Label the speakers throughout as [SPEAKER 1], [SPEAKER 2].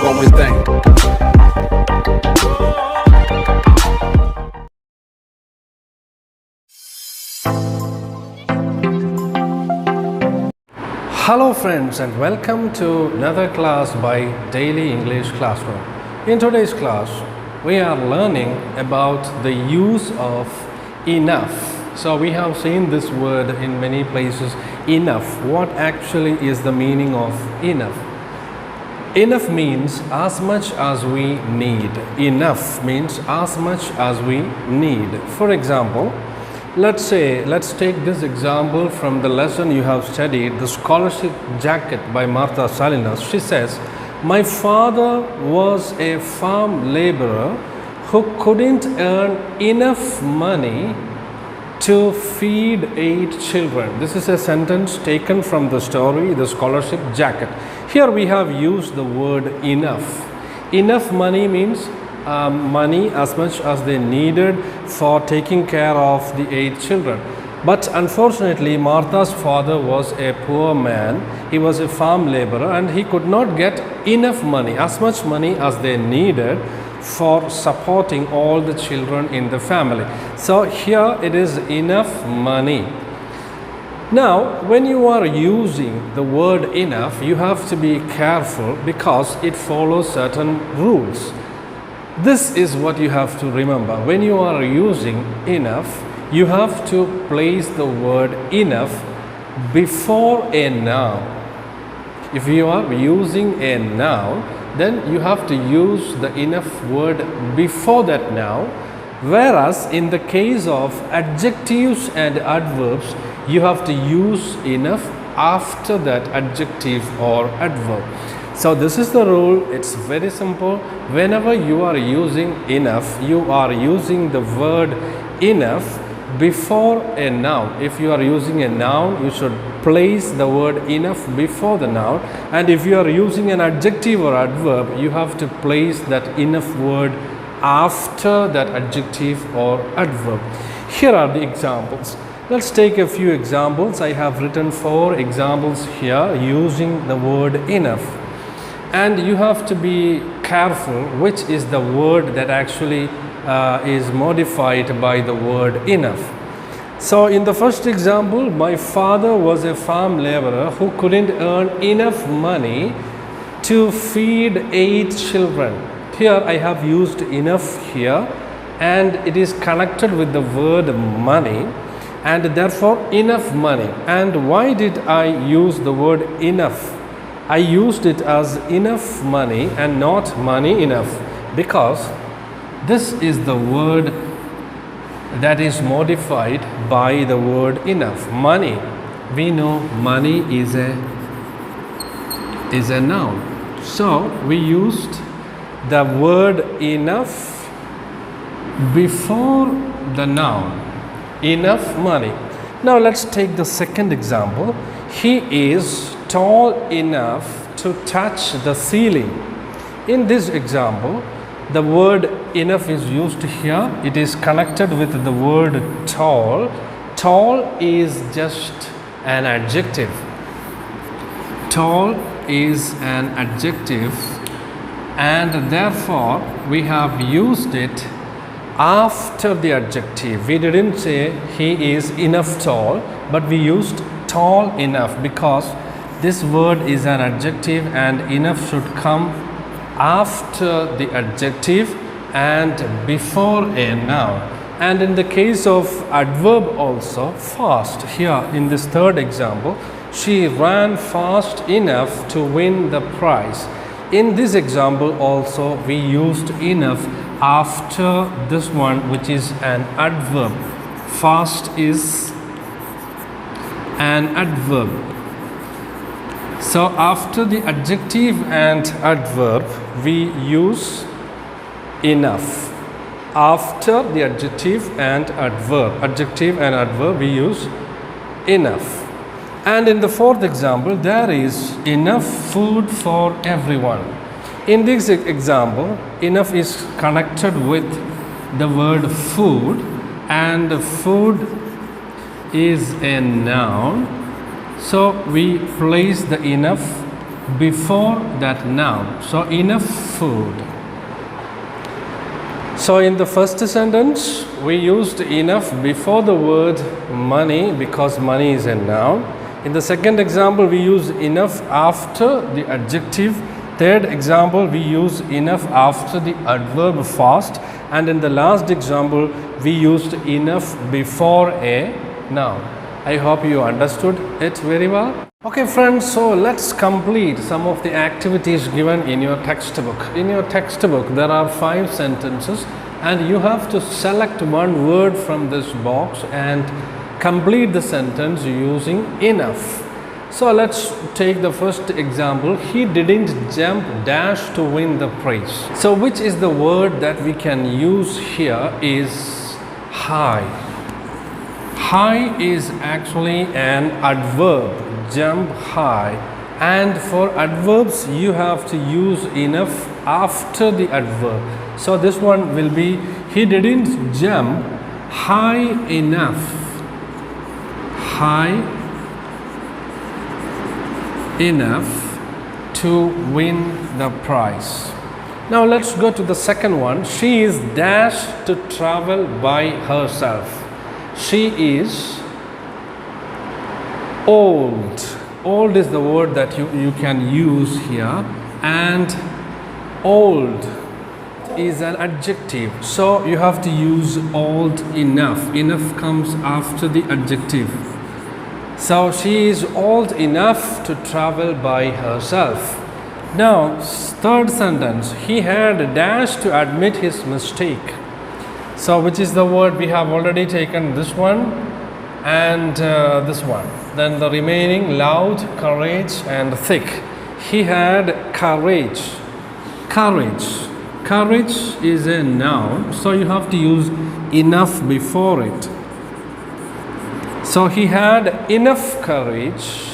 [SPEAKER 1] what we think. Hello friends, and welcome to another class by Daily English Classroom. In today's class, we are learning about the use of enough. So we have seen this word in many places, enough. What actually is the meaning of enough? Enough means as much as we need. Enough means as much as we need. For example, let's take this example from the lesson you have studied, the scholarship jacket by Martha Salinas. She says, my father was a farm laborer who couldn't earn enough money to feed 8 children. This is a sentence taken from the story, the scholarship jacket. Here we have used the word enough. Enough money means money as much as they needed for taking care of the 8 children. But unfortunately, Martha's father was a poor man. He was a farm laborer and he could not get enough money, as much money as they needed for supporting all the children in the family. So here it is enough money. Now, when you are using the word enough, you have to be careful because it follows certain rules. This is what you have to remember. When you are using enough, you have to place the word enough before a noun. If you are using a noun, then you have to use the enough word before that noun. Whereas in the case of adjectives and adverbs, you have to use enough after that adjective or adverb. So this is the rule. It's very simple. Whenever you are using enough, you are using the word enough before a noun. If you are using a noun, you should place the word enough before the noun. And if you are using an adjective or adverb, you have to place that enough word after that adjective or adverb. Here are the examples. Let's take a few examples. I have written 4 examples here using the word enough. And you have to be careful which is the word that actually is modified by the word enough. So in the first example, my father was a farm laborer who couldn't earn enough money to feed 8 children. Here I have used enough here, and it is connected with the word money, and therefore enough money. And why did I use the word enough? I used it as enough money and not money enough, because this is the word that is modified by the word enough. Money. We know money is a noun. So we used the word enough before the noun. Enough money. Now let's take the second example. He is tall enough to touch the ceiling. In this example, the word enough is used here. It is connected with the word tall. Tall is just an adjective. Tall is an adjective, and therefore we have used it after the adjective. We didn't say he is enough tall, but we used tall enough because this word is an adjective and enough should come after the adjective and before a noun. And in the case of adverb also, fast. Here in this third example, she ran fast enough to win the prize. In this example also we used enough after this one, which is an adverb. Fast is an adverb. So after the adjective and adverb, we use enough. After the adjective and adverb, we use enough. And in the fourth example, there is enough food for everyone. In this example, enough is connected with the word food, and food is a noun. So we place the enough before that noun. So enough food. So in the first sentence, we used enough before the word money because money is a noun. In the second example, we use enough after the adjective. Third example, we use enough after the adverb fast. And in the last example, we used enough before a noun. I hope you understood it very well. Okay friends, so let's complete some of the activities given in your textbook. In your textbook, there are 5 sentences and you have to select one word from this box and complete the sentence using enough. So let's take the first example. He didn't jump dash to win the prize. So which is the word that we can use here is high. High is actually an adverb, jump high, and for adverbs you have to use enough after the adverb. So this one will be he didn't jump high enough. High enough to win the prize. Now let's go to the second one. She is dashed to travel by herself. She is old. Old is the word that you can use here, and old is an adjective. So you have to use old enough. Enough comes after the adjective. So she is old enough to travel by herself. Now third sentence, he had a dash to admit his mistake. So which is the word? We have already taken this one and this one. Then the remaining loud, courage and thick. He had courage. Courage. Courage is a noun, so you have to use enough before it. So he had enough courage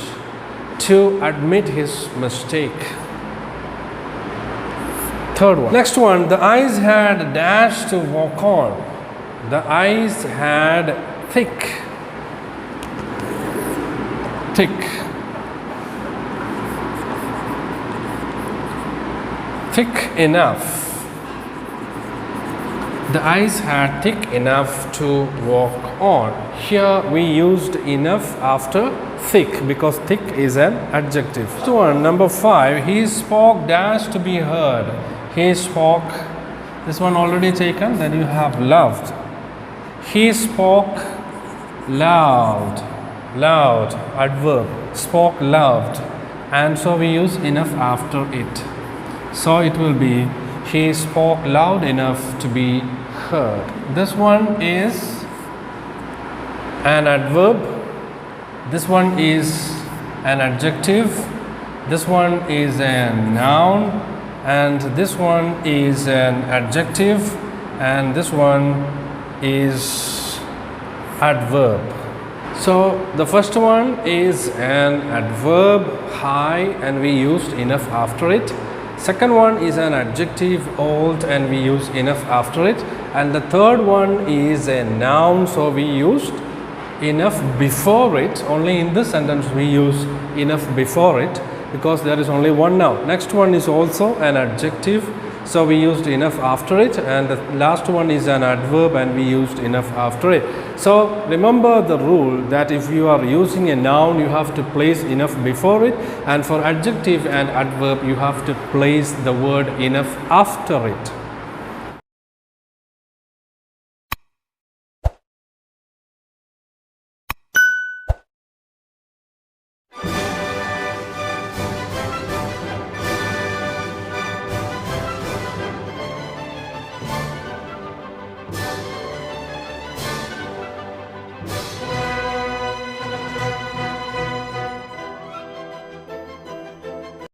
[SPEAKER 1] to admit his mistake. Third one. Next one, the eyes had dash to walk on. The eyes had thick. Thick. Thick enough. The eyes had thick enough to walk on. Here we used enough after thick because thick is an adjective. Next one, number 5, he spoke dash to be heard. He spoke, this one already taken, then you have loved. He spoke loud, loud, adverb, spoke loved, and so we use enough after it. So it will be, he spoke loud enough to be heard. This one is an adverb, this one is an adjective, this one is a noun, and this one is an adjective, and this one is adverb. So the first one is an adverb, high, and we used enough after it. Second one is an adjective, old, and we use enough after it. And the third one is a noun, so we used enough before it. Only in this sentence we use enough before it because there is only one noun. Next one is also an adjective, so we used enough after it, and the last one is an adverb and we used enough after it. So remember the rule that if you are using a noun you have to place enough before it, and for adjective and adverb you have to place the word enough after it.